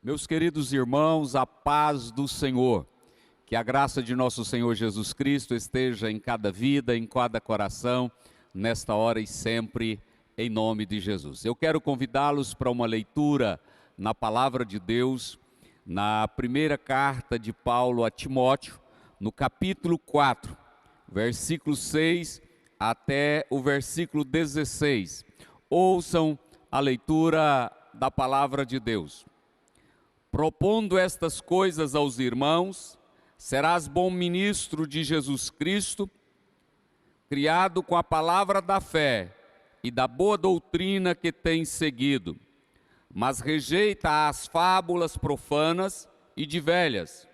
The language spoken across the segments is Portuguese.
Meus queridos irmãos, a paz do Senhor, que a graça de nosso Senhor Jesus Cristo esteja em cada vida, em cada coração, nesta hora e sempre, em nome de Jesus. Eu quero convidá-los para uma leitura na Palavra de Deus, na primeira carta de Paulo a Timóteo, no capítulo 4, versículo 6 até o versículo 16. Ouçam a leitura da Palavra de Deus. Propondo estas coisas aos irmãos, serás bom ministro de Jesus Cristo, criado com a palavra da fé e da boa doutrina que tens seguido, mas rejeita as fábulas profanas e de velhas.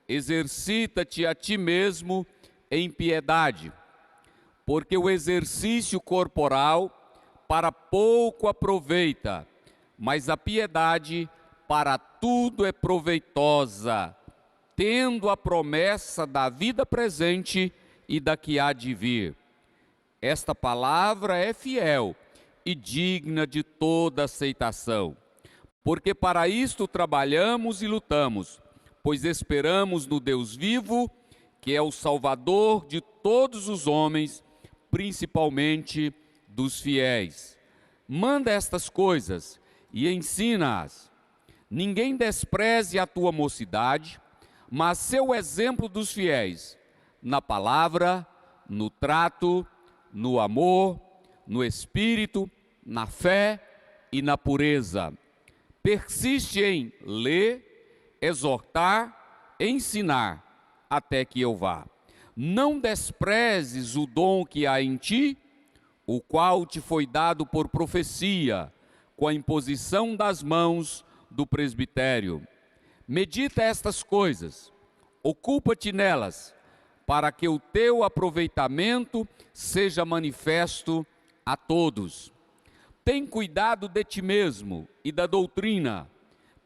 Exercita-te a ti mesmo em piedade, porque o exercício corporal para pouco aproveita, mas a piedade para tudo é proveitosa, tendo a promessa da vida presente e da que há de vir. Esta palavra é fiel e digna de toda aceitação, porque para isto trabalhamos e lutamos, pois esperamos no Deus vivo, que é o Salvador de todos os homens, principalmente dos fiéis. Manda estas coisas e ensina-as. Ninguém despreze a tua mocidade, mas seu exemplo dos fiéis, na palavra, no trato, no amor, no espírito, na fé e na pureza. Persiste em ler, exortar, ensinar, até que eu vá. Não desprezes o dom que há em ti, o qual te foi dado por profecia, com a imposição das mãos do presbitério. Medita estas coisas, ocupa-te nelas, para que o teu aproveitamento seja manifesto a todos. Tem cuidado de ti mesmo e da doutrina,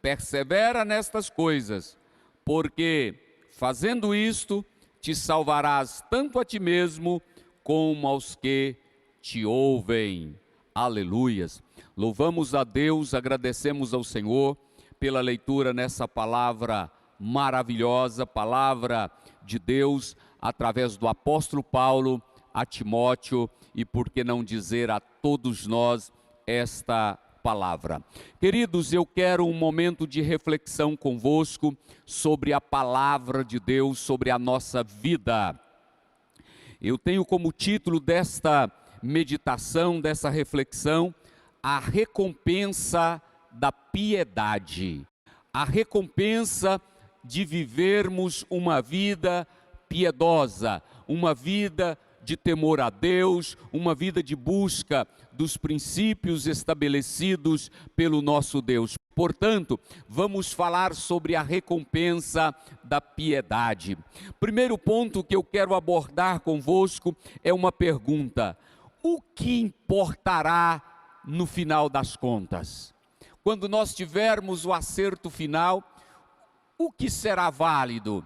persevera nestas coisas, porque, fazendo isto, te salvarás tanto a ti mesmo, como aos que te ouvem. Aleluias. Louvamos a Deus, agradecemos ao Senhor pela leitura nessa palavra maravilhosa, palavra de Deus, através do apóstolo Paulo a Timóteo, e por que não dizer a todos nós esta palavra. Queridos, eu quero um momento de reflexão convosco sobre a palavra de Deus, sobre a nossa vida. Eu tenho como título desta meditação, dessa reflexão, a recompensa da piedade, a recompensa de vivermos uma vida piedosa, uma vida de temor a Deus, uma vida de busca dos princípios estabelecidos pelo nosso Deus. Portanto, vamos falar sobre a recompensa da piedade. Primeiro ponto que eu quero abordar convosco é uma pergunta: o que importará no final das contas? Quando nós tivermos o acerto final, o que será válido?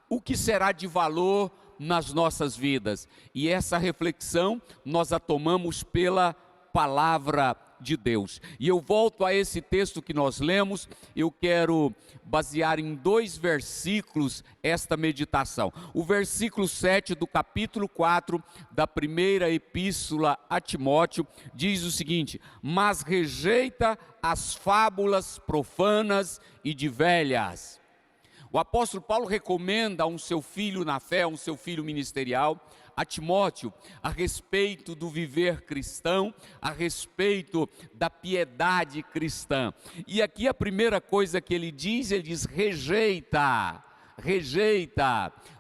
O que será de valor nas nossas vidas? E essa reflexão nós a tomamos pela palavra de Deus. E eu volto a esse texto que nós lemos, eu quero basear em 2 versículos esta meditação. O versículo 7 do capítulo 4 da primeira epístola a Timóteo diz o seguinte: mas rejeita as fábulas profanas e de velhas. O apóstolo Paulo recomenda a um seu filho na fé, a um seu filho ministerial, a Timóteo, a respeito do viver cristão, a respeito da piedade cristã. E aqui a primeira coisa que ele diz rejeita,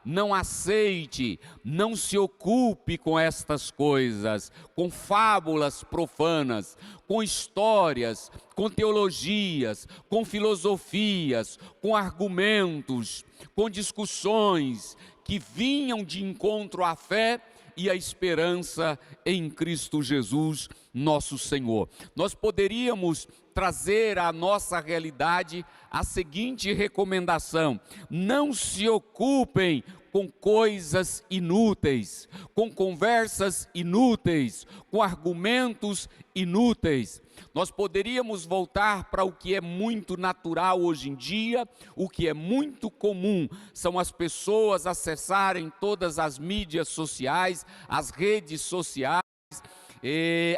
não aceite, não se ocupe com estas coisas, com fábulas profanas, com histórias, com teologias, com filosofias, com argumentos, com discussões que vinham de encontro à fé e à esperança em Cristo Jesus, nosso Senhor. Nós poderíamos trazer à nossa realidade a seguinte recomendação: não se ocupem com coisas inúteis, com conversas inúteis, com argumentos inúteis. Nós poderíamos voltar para o que é muito natural hoje em dia, o que é muito comum, são as pessoas acessarem todas as mídias sociais, as redes sociais,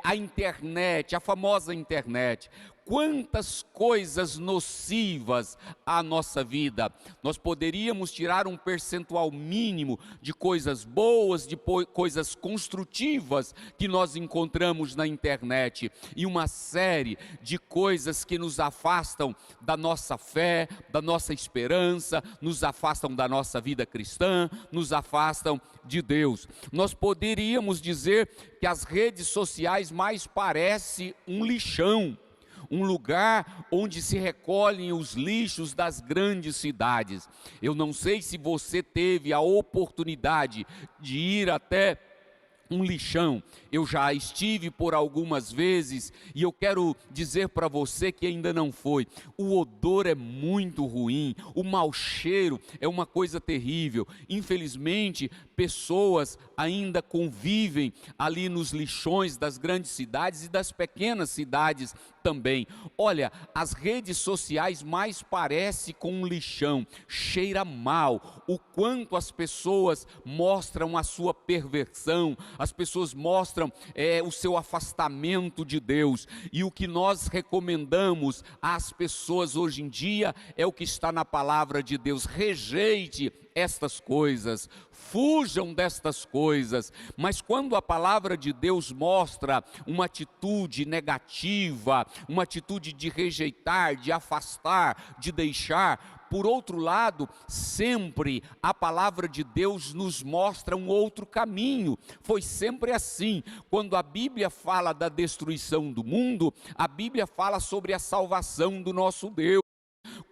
a internet, a famosa internet. Quantas coisas nocivas à nossa vida. Nós poderíamos tirar um percentual mínimo de coisas boas, de coisas construtivas que nós encontramos na internet, e uma série de coisas que nos afastam da nossa fé, da nossa esperança, nos afastam da nossa vida cristã, nos afastam de Deus. Nós poderíamos dizer que as redes sociais mais parecem um lixão, um lugar onde se recolhem os lixos das grandes cidades. Eu não sei se você teve a oportunidade de ir até um lixão. Eu já estive por algumas vezes e eu quero dizer para você que ainda não foi. O odor é muito ruim, o mau cheiro é uma coisa terrível. Infelizmente, pessoas ainda convivem ali nos lixões das grandes cidades e das pequenas cidades também. Olha, as redes sociais mais parecem com um lixão, cheira mal. O quanto as pessoas mostram a sua perversão, as pessoas mostram o seu afastamento de Deus. E o que nós recomendamos às pessoas hoje em dia é o que está na palavra de Deus: rejeite estas coisas, fujam destas coisas. Mas quando a palavra de Deus mostra uma atitude negativa, uma atitude de rejeitar, de afastar, de deixar, por outro lado, sempre a palavra de Deus nos mostra um outro caminho. Foi sempre assim. Quando a Bíblia fala da destruição do mundo, a Bíblia fala sobre a salvação do nosso Deus.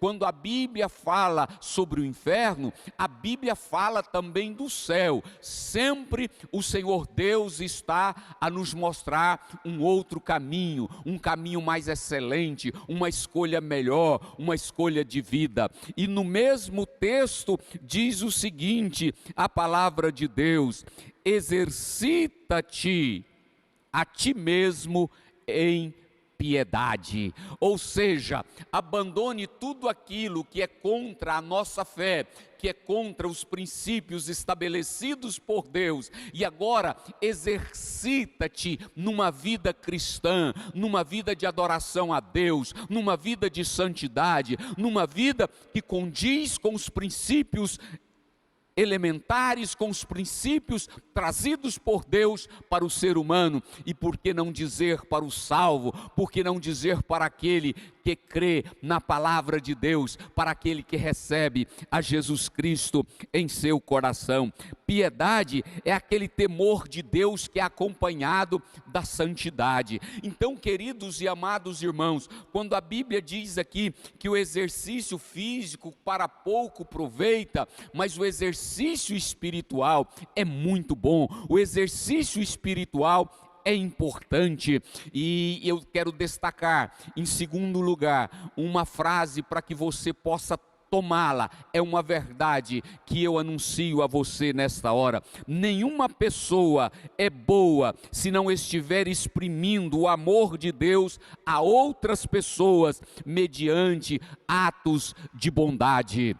Quando a Bíblia fala sobre o inferno, a Bíblia fala também do céu. Sempre o Senhor Deus está a nos mostrar um outro caminho, um caminho mais excelente, uma escolha melhor, uma escolha de vida. E no mesmo texto diz o seguinte, a palavra de Deus: exercita-te a ti mesmo em piedade. Ou seja, abandone tudo aquilo que é contra a nossa fé, que é contra os princípios estabelecidos por Deus, e agora exercita-te numa vida cristã, numa vida de adoração a Deus, numa vida de santidade, numa vida que condiz com os princípios elementares, com os princípios trazidos por Deus para o ser humano. E por que não dizer para o salvo, por que não dizer para aquele que crê na palavra de Deus, para aquele que recebe a Jesus Cristo em seu coração? Piedade é aquele temor de Deus que é acompanhado da santidade. Então, queridos e amados irmãos, quando a Bíblia diz aqui que o exercício físico para pouco aproveita, mas o exercício espiritual é muito bom, o exercício espiritual é importante. E eu quero destacar, em segundo lugar, uma frase para que você possa tomá-la. É uma verdade que eu anuncio a você nesta hora: nenhuma pessoa é boa se não estiver exprimindo o amor de Deus a outras pessoas mediante atos de bondade.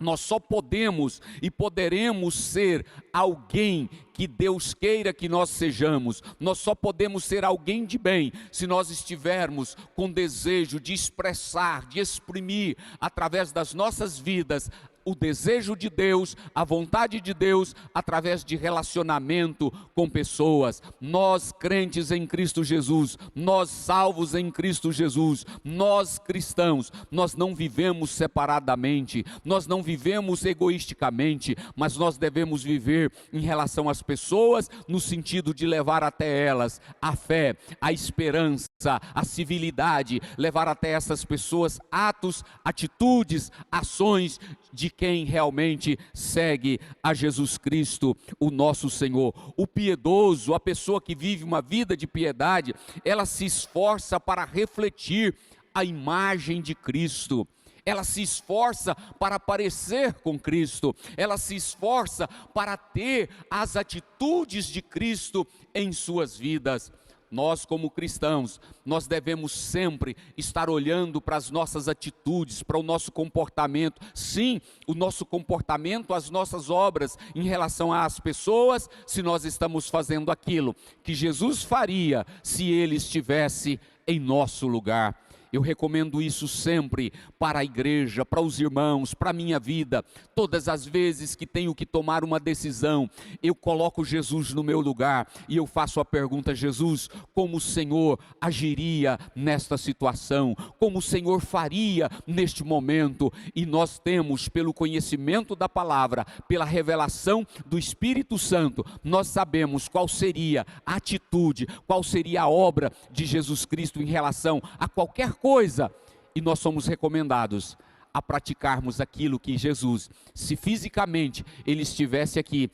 Nós só podemos e poderemos ser alguém que Deus queira que nós sejamos. Nós só podemos ser alguém de bem se nós estivermos com desejo de expressar, de exprimir através das nossas vidas o desejo de Deus, a vontade de Deus, através de relacionamento com pessoas. Nós crentes em Cristo Jesus, nós salvos em Cristo Jesus, nós cristãos, nós não vivemos separadamente, nós não vivemos egoisticamente, mas nós devemos viver em relação às pessoas, no sentido de levar até elas a fé, a esperança, a civilidade, levar até essas pessoas atos, atitudes, ações de quem realmente segue a Jesus Cristo, o nosso Senhor. O piedoso, a pessoa que vive uma vida de piedade, ela se esforça para refletir a imagem de Cristo. Ela se esforça para parecer com Cristo, ela se esforça para ter as atitudes de Cristo em suas vidas. Nós, como cristãos, nós devemos sempre estar olhando para as nossas atitudes, para o nosso comportamento. Sim, o nosso comportamento, as nossas obras em relação às pessoas, se nós estamos fazendo aquilo que Jesus faria se Ele estivesse em nosso lugar. Eu recomendo isso sempre para a igreja, para os irmãos, para a minha vida. Todas as vezes que tenho que tomar uma decisão, eu coloco Jesus no meu lugar e eu faço a pergunta: Jesus, como o Senhor agiria nesta situação? Como o Senhor faria neste momento? E nós temos, pelo conhecimento da palavra, pela revelação do Espírito Santo, nós sabemos qual seria a atitude, qual seria a obra de Jesus Cristo em relação a qualquer coisa, e nós somos recomendados a praticarmos aquilo que Jesus, se fisicamente Ele estivesse aqui,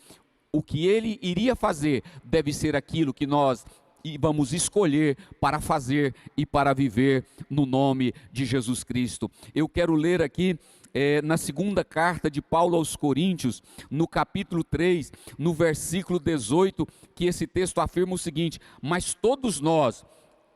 o que Ele iria fazer deve ser aquilo que nós vamos escolher para fazer e para viver no nome de Jesus Cristo. Eu quero ler aqui na segunda carta de Paulo aos Coríntios, no capítulo 3, no versículo 18, que esse texto afirma o seguinte: mas todos nós,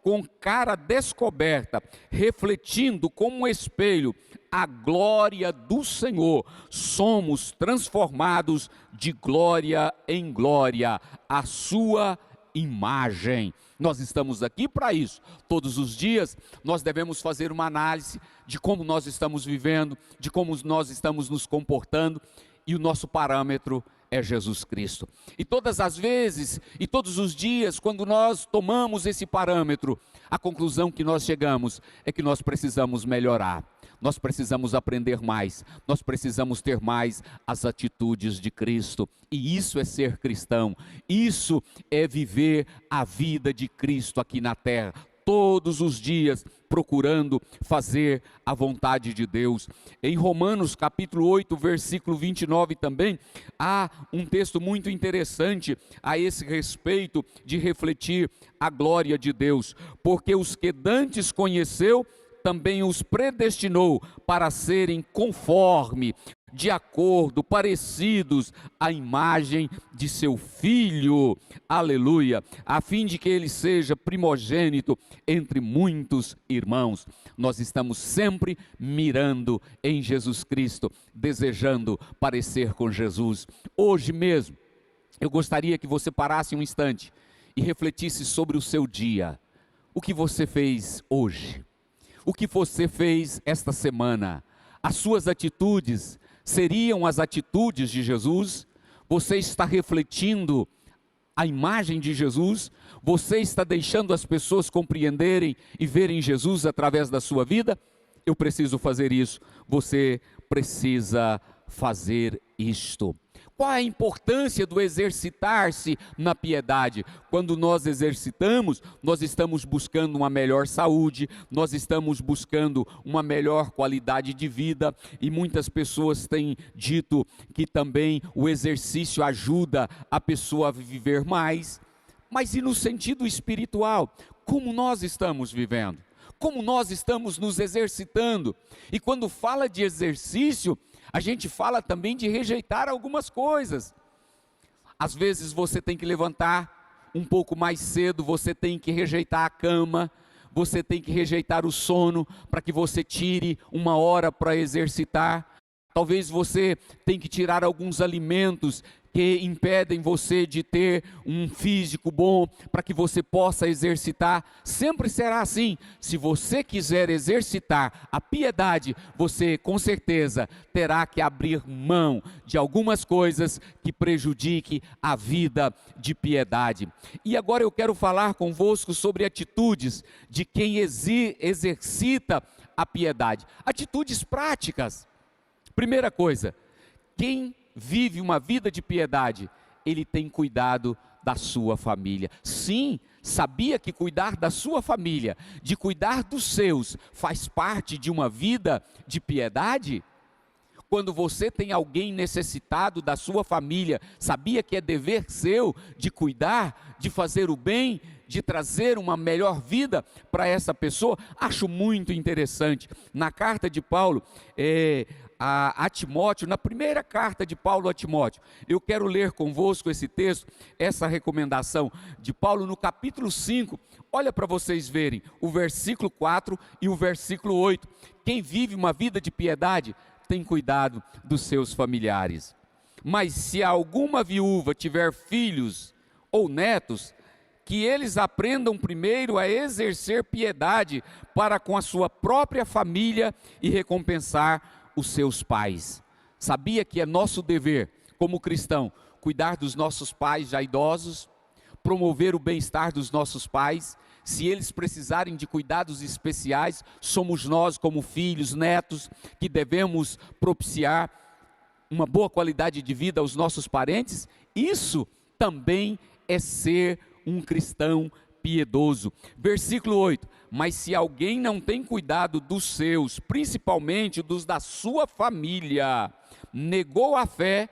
com cara descoberta, refletindo como um espelho a glória do Senhor, somos transformados de glória em glória, a sua imagem. Nós estamos aqui para isso. Todos os dias nós devemos fazer uma análise de como nós estamos vivendo, de como nós estamos nos comportando, e o nosso parâmetro é Jesus Cristo. E todas as vezes e todos os dias, quando nós tomamos esse parâmetro, a conclusão que nós chegamos é que nós precisamos melhorar, nós precisamos aprender mais, nós precisamos ter mais as atitudes de Cristo. E isso é ser cristão, isso é viver a vida de Cristo aqui na terra, todos os dias procurando fazer a vontade de Deus. Em Romanos capítulo 8, versículo 29 também, há um texto muito interessante a esse respeito de refletir a glória de Deus. Porque os que dantes conheceu, também os predestinou para serem conforme, de acordo, parecidos à imagem de seu Filho, aleluia, a fim de que ele seja primogênito entre muitos irmãos. Nós estamos sempre mirando em Jesus Cristo, desejando parecer com Jesus. Hoje mesmo, eu gostaria que você parasse um instante e refletisse sobre o seu dia. O que você fez hoje? O que você fez esta semana? As suas atitudes seriam as atitudes de Jesus? Você está refletindo a imagem de Jesus? Você está deixando as pessoas compreenderem e verem Jesus através da sua vida? Eu preciso fazer isso. Você precisa fazer isto. Qual a importância do exercitar-se na piedade? Quando nós exercitamos, nós estamos buscando uma melhor saúde, nós estamos buscando uma melhor qualidade de vida, e muitas pessoas têm dito que também o exercício ajuda a pessoa a viver mais. Mas e no sentido espiritual? Como nós estamos vivendo? Como nós estamos nos exercitando? E quando fala de exercício, a gente fala também de rejeitar algumas coisas. Às vezes você tem que levantar um pouco mais cedo, você tem que rejeitar a cama, você tem que rejeitar o sono para que você tire uma hora para exercitar. Talvez você tenha que tirar alguns alimentos que impedem você de ter um físico bom, para que você possa exercitar. Sempre será assim. Se você quiser exercitar a piedade, você com certeza terá que abrir mão de algumas coisas que prejudiquem a vida de piedade. E agora eu quero falar convosco sobre atitudes de quem exercita a piedade. Atitudes práticas. Primeira coisa, quem vive uma vida de piedade, ele tem cuidado da sua família. Sim, sabia que cuidar da sua família, de cuidar dos seus, faz parte de uma vida de piedade? Quando você tem alguém necessitado da sua família, sabia que é dever seu de cuidar, de fazer o bem, de trazer uma melhor vida para essa pessoa? Acho muito interessante. Na carta de Paulo a Timóteo, na primeira carta de Paulo a Timóteo, eu quero ler convosco esse texto, essa recomendação de Paulo no capítulo 5, olha para vocês verem, o versículo 4 e o versículo 8, quem vive uma vida de piedade, tem cuidado dos seus familiares. Mas se alguma viúva tiver filhos ou netos, que eles aprendam primeiro a exercer piedade para com a sua própria família e recompensar os seus pais. Sabia que é nosso dever, como cristão, cuidar dos nossos pais já idosos, promover o bem-estar dos nossos pais? Se eles precisarem de cuidados especiais, somos nós, como filhos, netos, que devemos propiciar uma boa qualidade de vida aos nossos parentes? Isso também é ser um cristão piedoso. Versículo 8: mas se alguém não tem cuidado dos seus, principalmente dos da sua família, negou a fé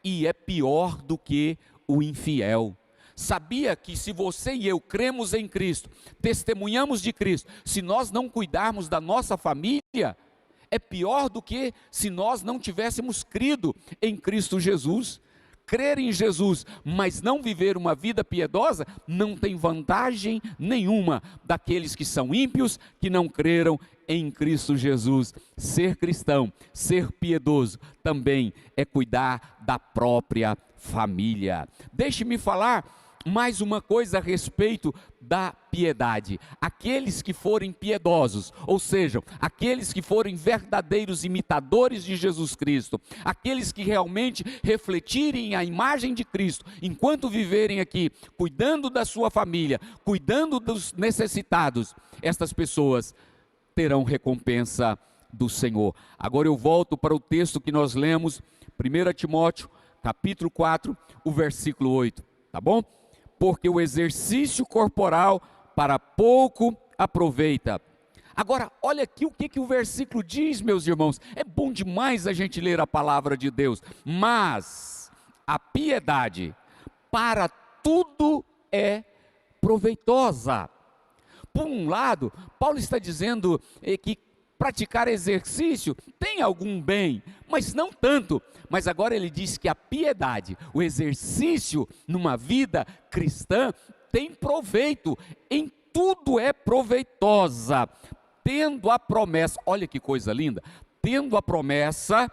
e é pior do que o infiel. Sabia que se você e eu cremos em Cristo, testemunhamos de Cristo, se nós não cuidarmos da nossa família, é pior do que se nós não tivéssemos crido em Cristo Jesus? Crer em Jesus, mas não viver uma vida piedosa, não tem vantagem nenhuma daqueles que são ímpios, que não creram em Cristo Jesus. Ser cristão, ser piedoso, também é cuidar da própria família. Deixe-me falar mais uma coisa a respeito da piedade. Aqueles que forem piedosos, ou seja, aqueles que forem verdadeiros imitadores de Jesus Cristo, aqueles que realmente refletirem a imagem de Cristo, enquanto viverem aqui, cuidando da sua família, cuidando dos necessitados, estas pessoas terão recompensa do Senhor. Agora eu volto para o texto que nós lemos, 1 Timóteo, capítulo 4, o versículo 8, tá bom? Porque o exercício corporal para pouco aproveita. Agora, olha aqui o que o versículo diz, meus irmãos. É bom demais a gente ler a palavra de Deus. Mas a piedade para tudo é proveitosa. Por um lado, Paulo está dizendo que praticar exercício tem algum bem, mas não tanto. Mas agora ele diz que a piedade, o exercício numa vida cristã, tem proveito, em tudo é proveitosa, tendo a promessa, olha que coisa linda, tendo a promessa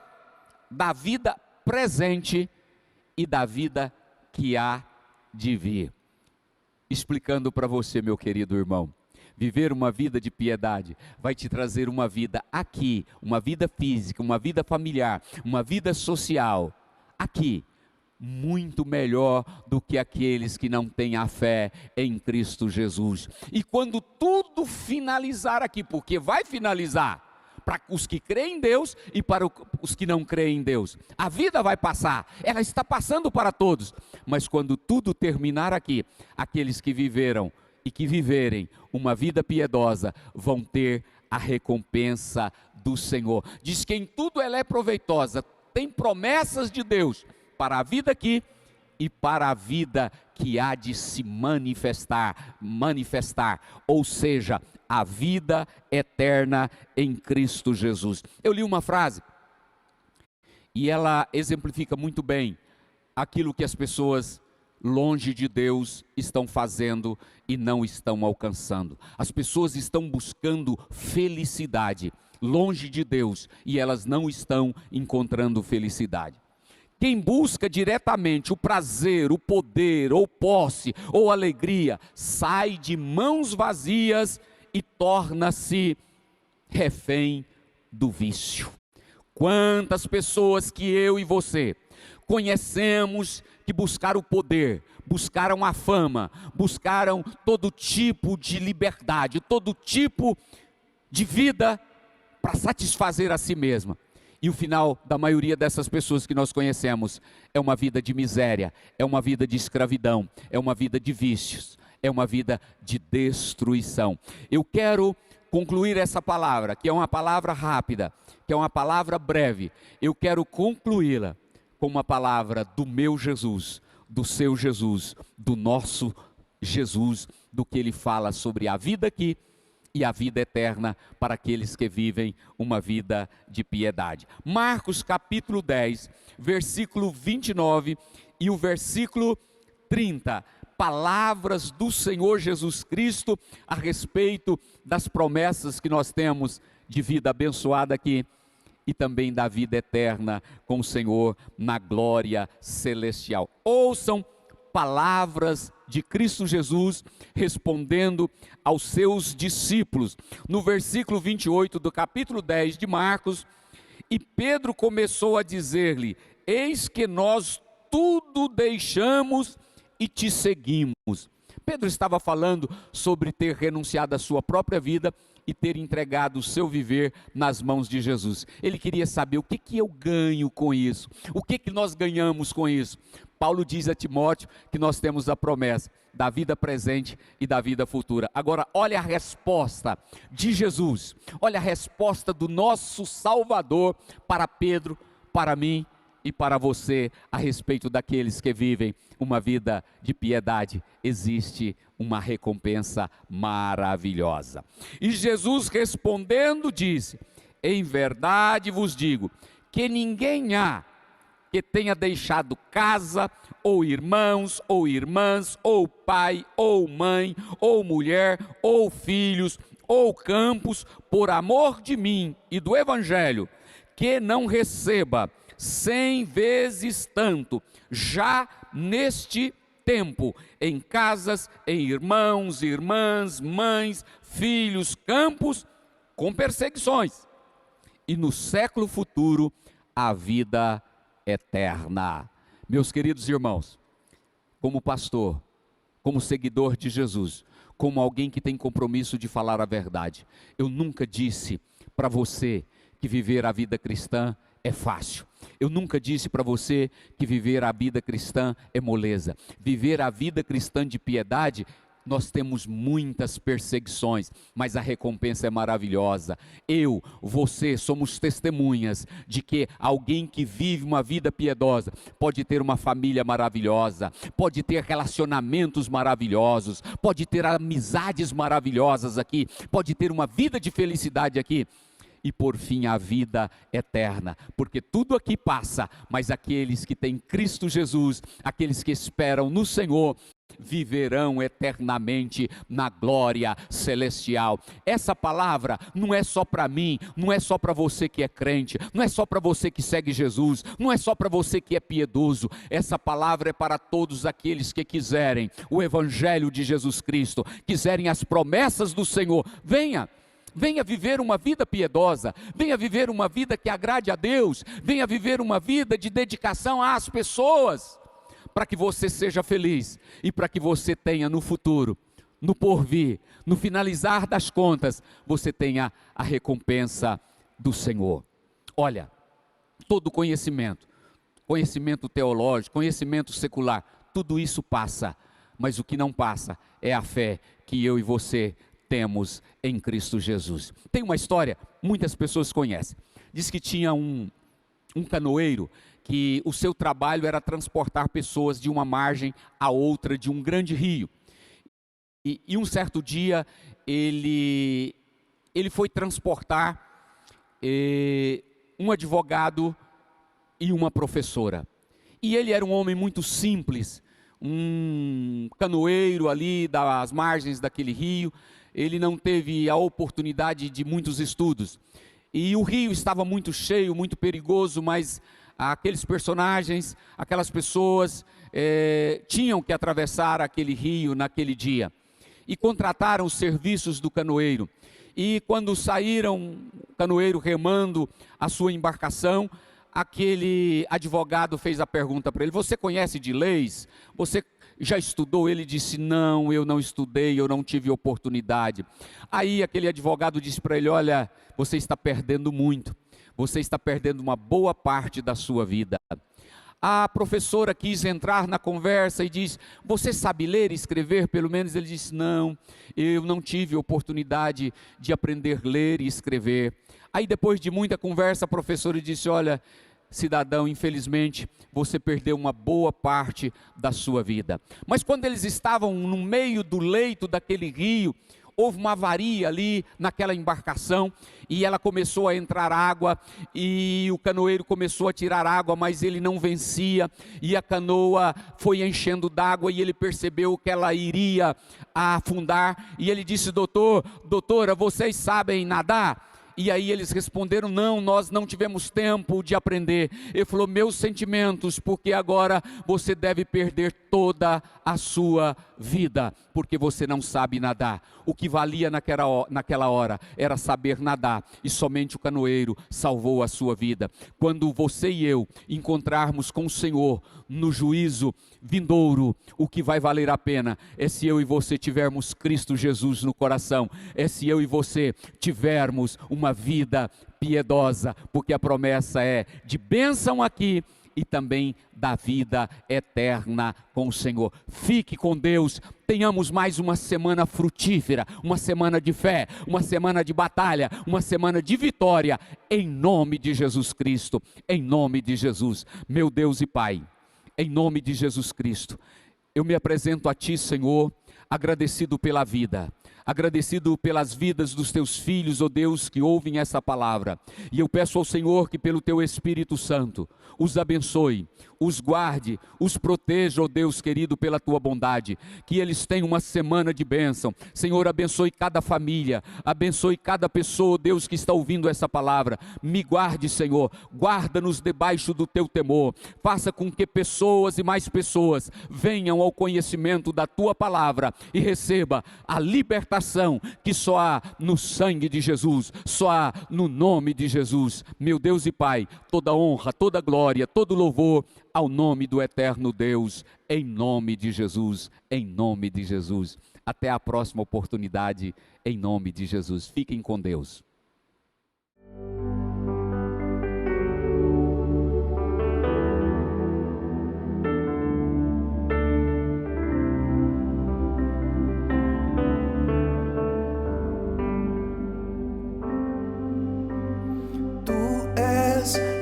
da vida presente e da vida que há de vir. Explicando para você, meu querido irmão, viver uma vida de piedade vai te trazer uma vida aqui, uma vida física, uma vida familiar, uma vida social, aqui, muito melhor do que aqueles que não têm a fé em Cristo Jesus. E quando tudo finalizar aqui, porque vai finalizar, para os que creem em Deus e para os que não creem em Deus, a vida vai passar, ela está passando para todos, mas quando tudo terminar aqui, aqueles que viveram e que viverem uma vida piedosa vão ter a recompensa do Senhor. Diz que em tudo ela é proveitosa, tem promessas de Deus para a vida aqui e para a vida que há de se manifestar, ou seja, a vida eterna em Cristo Jesus. Eu li uma frase e ela exemplifica muito bem aquilo que as pessoas longe de Deus estão fazendo e não estão alcançando. As pessoas estão buscando felicidade longe de Deus e elas não estão encontrando felicidade. Quem busca diretamente o prazer, o poder, ou posse, ou alegria, sai de mãos vazias e torna-se refém do vício. Quantas pessoas que eu e você conhecemos que buscaram o poder, buscaram a fama, buscaram todo tipo de liberdade, todo tipo de vida para satisfazer a si mesma. E o final da maioria dessas pessoas que nós conhecemos é uma vida de miséria, é uma vida de escravidão, é uma vida de vícios, é uma vida de destruição. Eu quero concluir essa palavra, que é uma palavra rápida, que é uma palavra breve, eu quero concluí-la com uma palavra do meu Jesus, do seu Jesus, do nosso Jesus, do que ele fala sobre a vida aqui e a vida eterna para aqueles que vivem uma vida de piedade. Marcos capítulo 10, versículo 29 e o versículo 30. Palavras do Senhor Jesus Cristo a respeito das promessas que nós temos de vida abençoada aqui e também da vida eterna com o Senhor na glória celestial. Ouçam palavras de Cristo Jesus respondendo aos seus discípulos. No versículo 28 do capítulo 10 de Marcos, e Pedro começou a dizer-lhe: eis que nós tudo deixamos e te seguimos. Pedro estava falando sobre ter renunciado à sua própria vida e ter entregado o seu viver nas mãos de Jesus. Ele queria saber o que eu ganho com isso, o que nós ganhamos com isso. Paulo diz a Timóteo que nós temos a promessa da vida presente e da vida futura. Agora, olha a resposta de Jesus, olha a resposta do nosso Salvador para Pedro, para mim e para você, a respeito daqueles que vivem uma vida de piedade. Existe uma recompensa maravilhosa. E Jesus respondendo disse: em verdade vos digo, que ninguém há que tenha deixado casa, ou irmãos, ou irmãs, ou pai, ou mãe, ou mulher, ou filhos, ou campos, por amor de mim e do Evangelho, que não receba 100 vezes tanto, já neste tempo, em casas, em irmãos, irmãs, mães, filhos, campos, com perseguições, e no século futuro, a vida eterna. Meus queridos irmãos, como pastor, como seguidor de Jesus, como alguém que tem compromisso de falar a verdade, eu nunca disse para você que viver a vida cristã é fácil. Eu nunca disse para você que viver a vida cristã é moleza. Viver a vida cristã de piedade, nós temos muitas perseguições, mas a recompensa é maravilhosa. Eu, você, somos testemunhas de que alguém que vive uma vida piedosa pode ter uma família maravilhosa, pode ter relacionamentos maravilhosos, pode ter amizades maravilhosas aqui, pode ter uma vida de felicidade aqui. E por fim a vida eterna, porque tudo aqui passa, mas aqueles que têm Cristo Jesus, aqueles que esperam no Senhor, viverão eternamente na glória celestial. Essa palavra não é só para mim, não é só para você que é crente, não é só para você que segue Jesus, não é só para você que é piedoso. Essa palavra é para todos aqueles que quiserem o Evangelho de Jesus Cristo, quiserem as promessas do Senhor. Venha viver uma vida piedosa, venha viver uma vida que agrade a Deus, venha viver uma vida de dedicação às pessoas, para que você seja feliz e para que você tenha no futuro, no porvir, no finalizar das contas, você tenha a recompensa do Senhor. Olha, todo conhecimento teológico, conhecimento secular, tudo isso passa, mas o que não passa é a fé que eu e você temos em Cristo Jesus. Tem uma história, muitas pessoas conhecem. Diz que tinha um canoeiro que o seu trabalho era transportar pessoas de uma margem a outra de um grande rio. E um certo dia ele foi transportar um advogado e uma professora. E ele era um homem muito simples, um canoeiro ali das margens daquele rio. Ele não teve a oportunidade de muitos estudos. E o rio estava muito cheio, muito perigoso, mas aqueles personagens, aquelas pessoas tinham que atravessar aquele rio naquele dia. E contrataram os serviços do canoeiro. E quando saíram, o canoeiro remando a sua embarcação, aquele advogado fez a pergunta para ele: você conhece de leis? Você já estudou? Ele disse: não, eu não estudei, eu não tive oportunidade. Aí aquele advogado disse para ele: olha, você está perdendo muito, você está perdendo uma boa parte da sua vida. A professora quis entrar na conversa e disse: você sabe ler e escrever? Pelo menos ele disse: não, eu não tive oportunidade de aprender a ler e escrever. Aí depois de muita conversa, a professora disse: olha, cidadão, infelizmente você perdeu uma boa parte da sua vida. Mas quando eles estavam no meio do leito daquele rio, houve uma avaria ali naquela embarcação e ela começou a entrar água e o canoeiro começou a tirar água, mas ele não vencia e a canoa foi enchendo d'água e ele percebeu que ela iria afundar e ele disse: doutora, vocês sabem nadar? E aí eles responderam: não, nós não tivemos tempo de aprender. Ele falou: meus sentimentos, porque agora você deve perder toda a sua vida, porque você não sabe nadar. O que valia naquela hora era saber nadar, e somente o canoeiro salvou a sua vida. Quando você e eu encontrarmos com o Senhor no juízo vindouro, o que vai valer a pena é se eu e você tivermos Cristo Jesus no coração, é se eu e você tivermos uma vida piedosa, porque a promessa é de bênção aqui e também da vida eterna com o Senhor. Fique com Deus, tenhamos mais uma semana frutífera, uma semana de fé, uma semana de batalha, uma semana de vitória, em nome de Jesus Cristo, em nome de Jesus. Meu Deus e Pai, em nome de Jesus Cristo, eu me apresento a Ti, Senhor, agradecido pela vida, agradecido pelas vidas dos Teus filhos, ó Deus, que ouvem essa palavra. E eu peço ao Senhor que pelo Teu Espírito Santo os abençoe, os guarde, os proteja, ó Deus querido, pela Tua bondade, que eles tenham uma semana de bênção. Senhor, abençoe cada família, abençoe cada pessoa, ó Deus, que está ouvindo essa palavra. Me guarde, Senhor, guarda-nos debaixo do Teu temor, faça com que pessoas e mais pessoas venham ao conhecimento da Tua palavra e receba a libertação que só há no sangue de Jesus, só há no nome de Jesus. Meu Deus e Pai, toda honra, toda glória, todo louvor ao nome do eterno Deus, em nome de Jesus, em nome de Jesus. Até a próxima oportunidade, em nome de Jesus. Fiquem com Deus.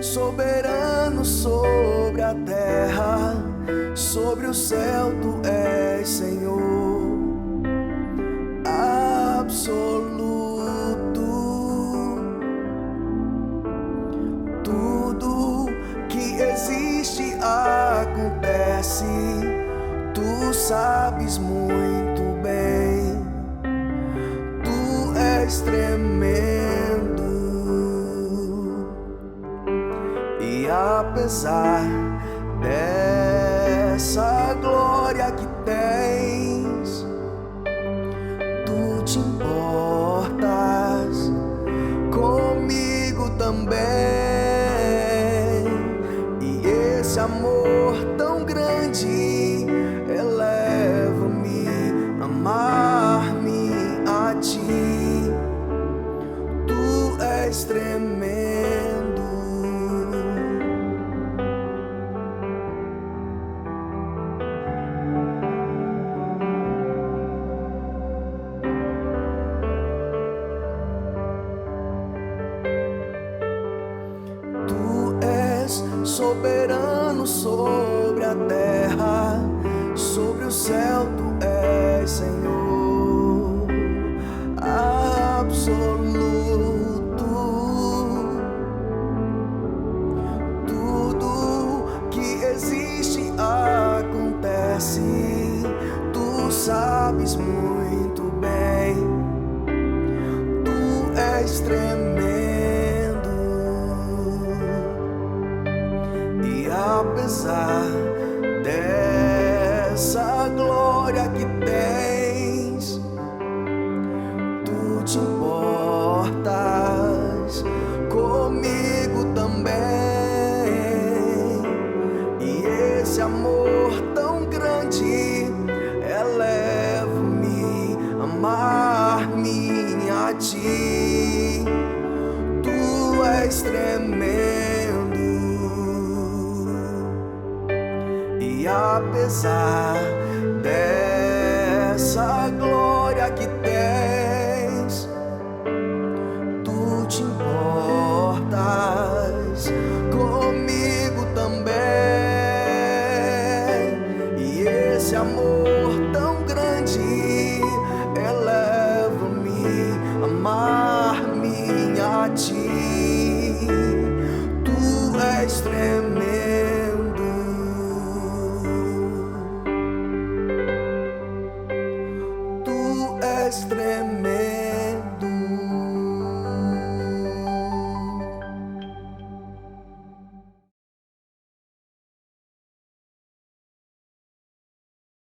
Soberano sobre a terra, sobre o céu, Tu és Senhor absoluto. Tudo que existe acontece, Tu sabes muito bem, Tu és tremendo. E apesar dessa glória que tens, Tu te importas comigo também. E esse amor tão grande eleva-me a amar-me a Ti. Tu és tremendo. Soberano sobre a terra, sobre o céu, Tu és Senhor absoluto. Tudo que existe acontece, Tu sabes muito bem, Tu és tremendo. Apesar dessa glória que tens, Tu te importas comigo também. E esse amor tão grande eleva-me a amar-me a Ti. Tu és tremendo. apesar dessa glória que tens, tu te importas comigo também. E esse amor tão grande eleva-me a amar-me a ti. Tu és tremendo.